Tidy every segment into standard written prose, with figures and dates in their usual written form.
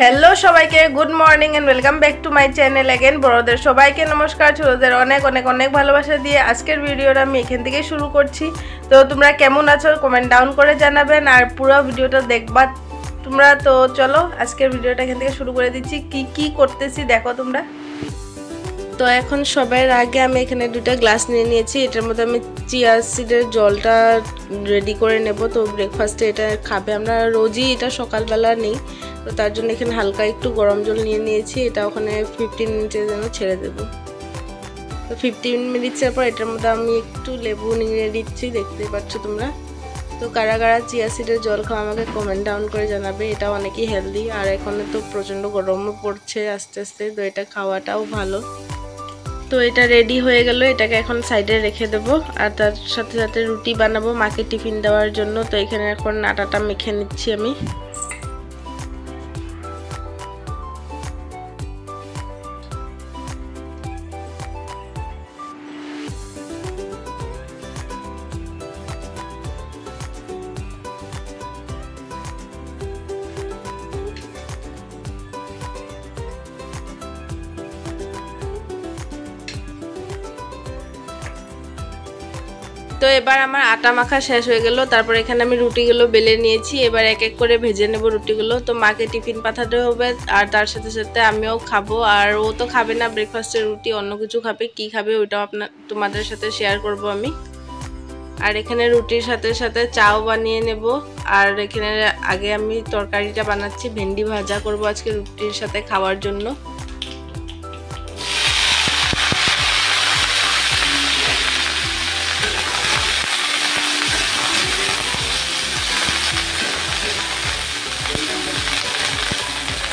Hello সবাইকে good morning and welcome back to my channel again বড়দের সবাইকে নমস্কার ছোটদের অনেক অনেক অনেক ভালোবাসা দিয়ে আজকের ভিডিওটা আমি এখান থেকে শুরু করছি। তো তোমরা কেমন আছো কমেন্ট ডাউন করে জানাবেন আর পুরো ভিডিওটা দেখবা তোমরা। তো চলো আজকের ভিডিওটা এখান থেকে শুরু করে দিচ্ছি। কি কি করতেছি দেখো তোমরা। তো এখন সবার আগে আমি এখানে দুটো গ্লাস নিয়ে নিয়েছি, এটার মধ্যে আমি চিয়া সিডের জলটা রেডি করে নেব। তো ব্রেকফাস্টে এটা খাবে, আমরা রোজই এটা সকালবেলা নেই, তো তার জন্য এখানে হালকা একটু গরম জল নিয়ে নিয়েছি। এটা ওখানে 15 মিনিটের জন্য ছেড়ে দেব। তো 15 মিনিটসের পর এটার মধ্যে আমি একটু লেবু নিয়ে দিচ্ছি, দেখতেই পাচ্ছ তোমরা। তো কারা কারা চিয়া সিডের জল খাওয়া আমাকে কমেন্ট ডাউন করে জানাবে। এটা অনেকই হেলদি আর এখানে তো প্রচণ্ড গরমও পড়ছে আস্তে আস্তে, তো এটা খাওয়াটাও ভালো। তো এটা রেডি হয়ে গেল, এটাকে এখন সাইডে রেখে দেব। আর তার সাথে সাথে রুটি বানাবো মাকে টিফিন দেওয়ার জন্য। তো এখানে এখন আটাটা মেখে নিচ্ছি আমি। তো এবার আমার আটা মাখা শেষ হয়ে গেল, তারপর এখানে আমি রুটিগুলো বেলে নিয়েছি। এবার এক এক করে ভেজে নেব রুটিগুলো। তো মাকে টিফিন পাঠাতে হবে আর তার সাথে সাথে আমিও খাবো। আর ও তো খাবে না ব্রেকফাস্টের রুটি, অন্য কিছু খাবে। কি খাবে ওইটাও তোমাদের সাথে শেয়ার করব আমি। আর এখানে রুটির সাথে সাথে চাও বানিয়ে নেব। আর এখানে আগে আমি তরকারিটা বানাচ্ছি, ভেন্ডি ভাজা করব আজকে রুটির সাথে খাওয়ার জন্য।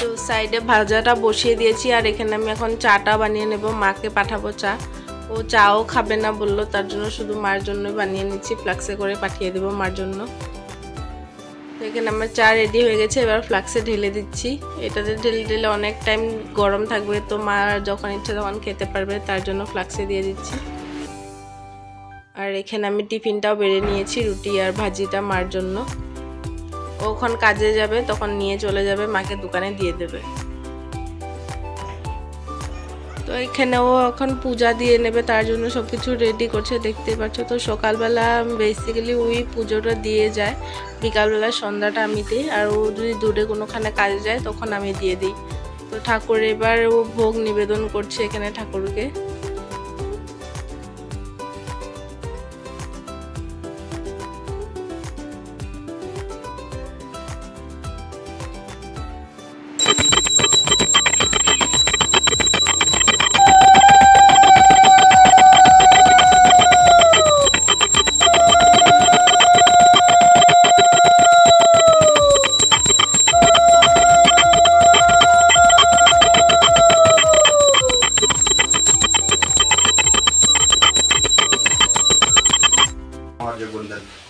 তো সাইডে ভাজাটা বসিয়ে দিয়েছি আর এখানে আমি এখন চাটা বানিয়ে নেব, মাকে পাঠাবো চা। ও চাও খাবে না বললো, তার জন্য শুধু মার জন্য বানিয়ে নিচ্ছি, ফ্লাক্সে করে পাঠিয়ে দেবো মার জন্য। তো এখানে আমার চা রেডি হয়ে গেছে, এবার ফ্লাক্সে ঢেলে দিচ্ছি। এটাতে ঢেলে ঢেলে অনেক টাইম গরম থাকবে, তো মা যখন ইচ্ছা তখন খেতে পারবে, তার জন্য ফ্লাক্সে দিয়ে দিচ্ছি। আর এখানে আমি টিফিনটাও বেড়ে নিয়েছি, রুটি আর ভাজিটা মার জন্য। ওখন কাজে যাবে, তখন নিয়ে চলে যাবে, মাকে দোকানে দিয়ে দেবে। তো এখানে ও এখন পূজা দিয়ে নেবে, তার জন্য সব কিছু রেডি করছে, দেখতে পাচ্ছ। তো সকালবেলা বেসিক্যালি ওই পুজোটা দিয়ে যায়, বিকালবেলা সন্ধ্যাটা আমি দিই। আর ও যদি দূরে কোনোখানে কাজে যায় তখন আমি দিয়ে দিই। তো ঠাকুর এবার ও ভোগ নিবেদন করছে এখানে ঠাকুরকে।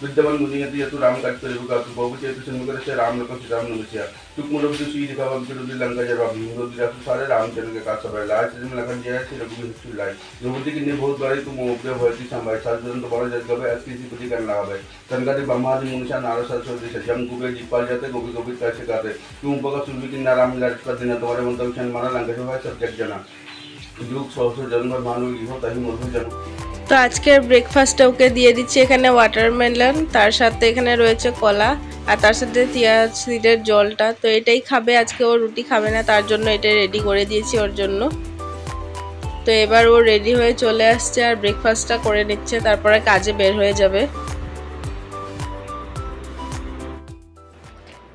विद्यमान मुनियति यतु राम कार्य युगा तु बहु चेतु सन्मुखर से राम लोक श्री राम नमस्या तुक मुरब तु सी दिखा बम चलो लंका जरा भीम दि रासु सारे रामचंद्र के काज सब लाज से लखन जय श्री रघुवीर श्री लाइ द्रौपदी की ने बहुत बड़ी तुम उपयोग भरती संभाई साल जन तो बड़ा जग गए ऐसी किसी पति करना है तनकादि ब्रह्मादि मुनिषा नारद सरस्वती से जम कुबेर दीपाल जाते गोपी गोपी कैसे करते तुम उपका सुनबी की नाराम लाज कर देना तुम्हारे मंत्र क्षण माना लंका सब सब जग जना युग सहस्र जन्म मानव इहो तहि मूर्ख जन। তো আজকের ব্রেকফাস্টটা ওকে দিয়ে দিচ্ছি। এখানে ওয়াটারমেলন, তার সাথে এখানে রয়েছে কলা আর তার সাথে চিয়া সিডের জলটা। তো এটাই খাবে আজকে, ও রুটি খাবে না, তার জন্য এটা রেডি করে দিয়েছি ওর জন্য। তো এবার ও রেডি হয়ে চলে আসছে আর ব্রেকফাস্টটা করে নিচ্ছে, তারপরে কাজে বের হয়ে যাবে।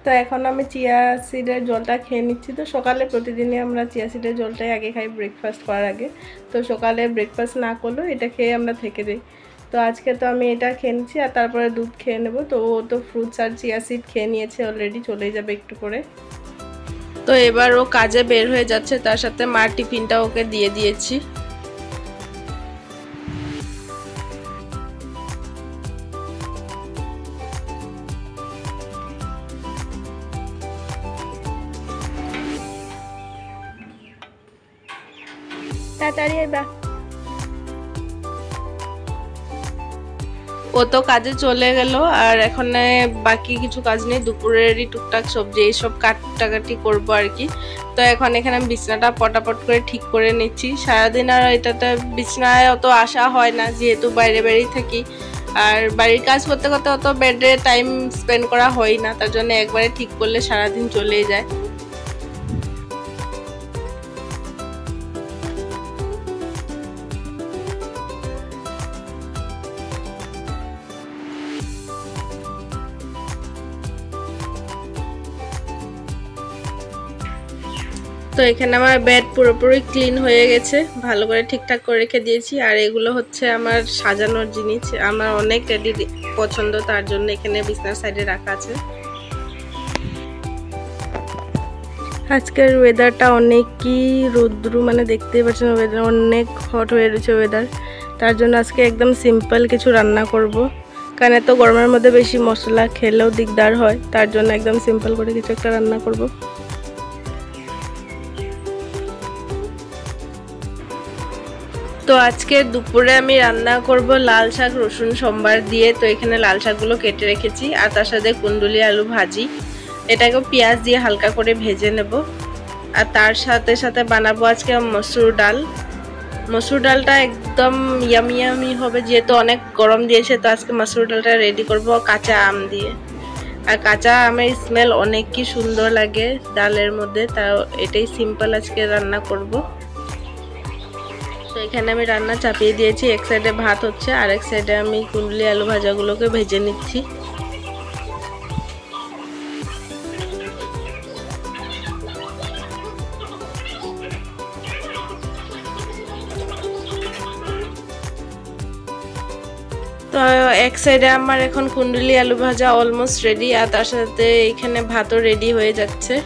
তো এখন আমি চিয়া সিডের জলটা খেয়ে নিচ্ছি। তো সকালে প্রতিদিনই আমরা চিয়া সিডের জলটাই আগে খাই ব্রেকফাস্ট করার আগে। তো সকালে ব্রেকফাস্ট না করলেও এটা খেয়ে আমরা থেকে যাই। তো আজকে তো আমি এটা খেয়ে নিচ্ছি আর তারপরে দুধ খেয়ে নেব। তো ও তো ফ্রুটস আর চিয়া সিড খেয়ে নিয়েছে অলরেডি, চলেই যাবে একটু করে। তো এবার ও কাজে বের হয়ে যাচ্ছে, তার সাথে মার টিফিনটা ওকে দিয়ে দিয়েছি। তাড়াতাড়ি আইবা। ও তো কাজে চলে গেল, আর এখানে বাকি কিছু কাজ নেই, দুপুরেরই টুকটাক সবজি এইসব কাটাকাটি করবো আর কি। তো এখন এখানে আমি বিছনাটা পটাপট করে ঠিক করে নিচ্ছি। সারাদিন আর এটাতে বিছনায় অত আসা হয় না, যেহেতু বাইরে বাইরেই থাকি, আর বাড়ির কাজ করতে করতে অত বেডে টাইম স্পেন্ড করা হয় না, তার জন্য একবারে ঠিক করলে সারাদিন চলেই যায়। তো এখানে আমার বেড পুরোপুরি ক্লিন হয়ে গেছে, ভালো করে ঠিকঠাক করে রেখে দিয়েছি। আর এগুলো হচ্ছে আমার সাজানোর জিনিস, আমার অনেক টেডি পছন্দ, তার জন্য এখানে বিছনার সাইডে রাখা আছে। আজকের ওয়েদারটা অনেকই রৌদ্র, মানে দেখতেই পাচ্ছেন ওয়েদার অনেক হট হয়ে রয়েছে ওয়েদার। তার জন্য আজকে একদম সিম্পল কিছু রান্না করব, কারণ এত গরমের মধ্যে বেশি মশলা খেলেও দিকদার হয়, তার জন্য একদম সিম্পল করে কিছু একটা রান্না করব। তো আজকে দুপুরে আমি রান্না করব লাল শাক রসুন সম্বার দিয়ে। তো এখানে লাল শাকগুলো কেটে রেখেছি, আর তার সাথে কুন্দুলি আলু ভাজি, এটাকে পেঁয়াজ দিয়ে হালকা করে ভেজে নেব। আর তার সাথে সাথে বানাবো আজকে মসুর ডাল। মসুর ডালটা একদম ইয়ামি ইয়ামি হবে, যেহেতু অনেক গরম দিয়েছে, তো আজকে মসুর ডালটা রেডি করব কাঁচা আম দিয়ে। আর কাঁচা আমের স্মেল অনেক কি সুন্দর লাগে ডালের মধ্যে, তাও এটাই সিম্পল আজকে রান্না করব। তো এখানে আমি রান্না চাপিয়ে দিয়েছি, এক সাইডে ভাত হচ্ছে আর এক সাইডে আমি কুন্দুলি আলু ভাজাগুলোকে ভেজে নিচ্ছি। তো এক সাইডে আমার এখন কুন্দুলি আলু ভাজা অলমোস্ট রেডি, আর তার সাথে এখানে ভাতও রেডি হয়ে যাচ্ছে।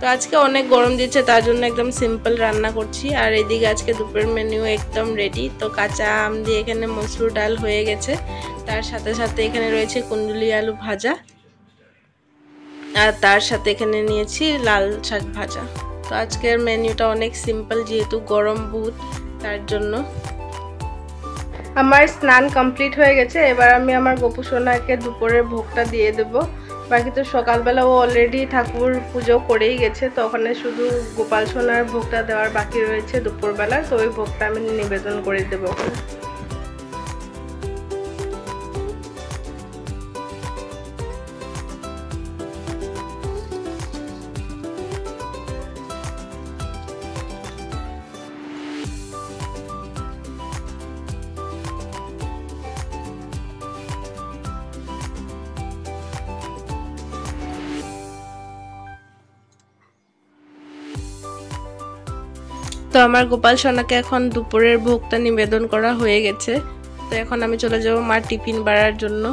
তো আজকে অনেক গরম দিচ্ছে, তার জন্য একদম সিম্পল রান্না করছি। আর এদিকে আজকে দুপুরের মেনু একদম রেডি। তো কাঁচা আম দিয়ে এখানে মসুর ডাল হয়ে গেছে, তার সাথে সাথে এখানে রয়েছে কুন্দুলি আলু ভাজা, আর তার সাথে এখানে নিয়েছি লাল শাক ভাজা। তো আজকের মেনুটা অনেক সিম্পল, যেহেতু গরম বহুত, তার জন্য। আমার স্নান কমপ্লিট হয়ে গেছে, এবার আমি আমার গোপু সোনাকে দুপুরের ভোগটা দিয়ে দেব। বাকি তো সকালবেলা ও অলরেডি ঠাকুর পুজো করেই গেছে, তো ওখানে শুধু গোপাল সোনার ভোগটা দেওয়ার বাকি রয়েছে দুপুরবেলা, তো ওই ভোগটা আমি নিবেদন করে দেবো ওখানে। তো আমার গোপাল সোনাকে এখন দুপুরের ভোগটা নিবেদন করা হয়ে গেছে। তো এখন আমি চলে যাব মার টিফিন বাড়ার জন্য।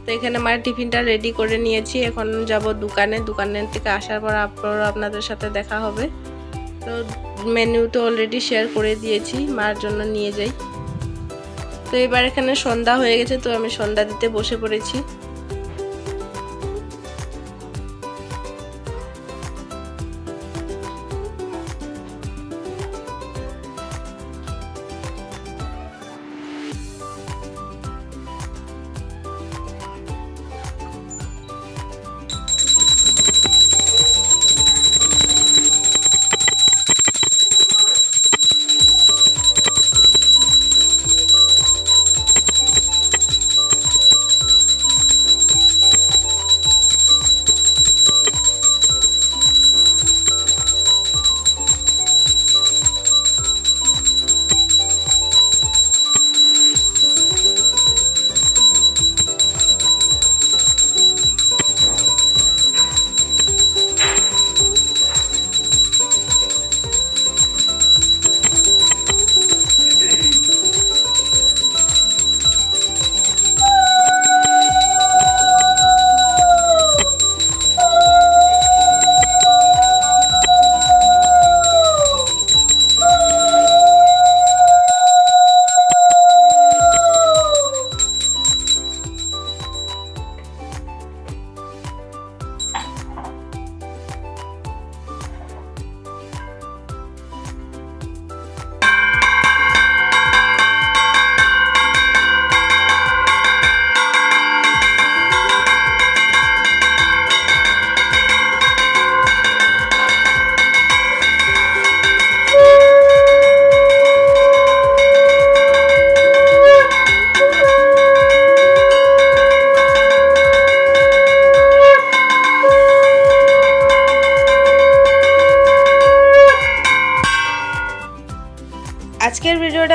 তো এখানে মার টিফিনটা রেডি করে নিয়েছি, এখন যাব দোকানের থেকে আসার পর আপনাদের সাথে দেখা হবে। তো মেনু তো অলরেডি শেয়ার করে দিয়েছি, মার জন্য নিয়ে যাই। তো এবার এখানে সন্ধ্যা হয়ে গেছে, তো আমি সন্ধ্যা দিতে বসে পড়েছি।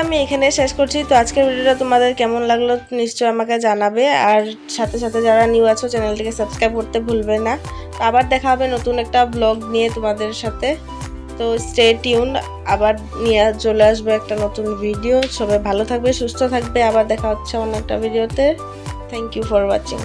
আমি এখানে শেষ করছি। তো আজকের ভিডিওটা তোমাদের কেমন লাগলো নিশ্চয়ই আমাকে জানাবে, আর সাথে সাথে যারা নিউ আছো চ্যানেলটিকে সাবস্ক্রাইব করতে ভুলবে না। আবার দেখা হবে নতুন একটা ব্লগ নিয়ে তোমাদের সাথে। তো স্টে টিউন, আবার নিয়ে চলে আসবে একটা নতুন ভিডিও। সবাই ভালো থাকবে, সুস্থ থাকবে, আবার দেখা হচ্ছে অন্য একটা ভিডিওতে। Thank you for watching.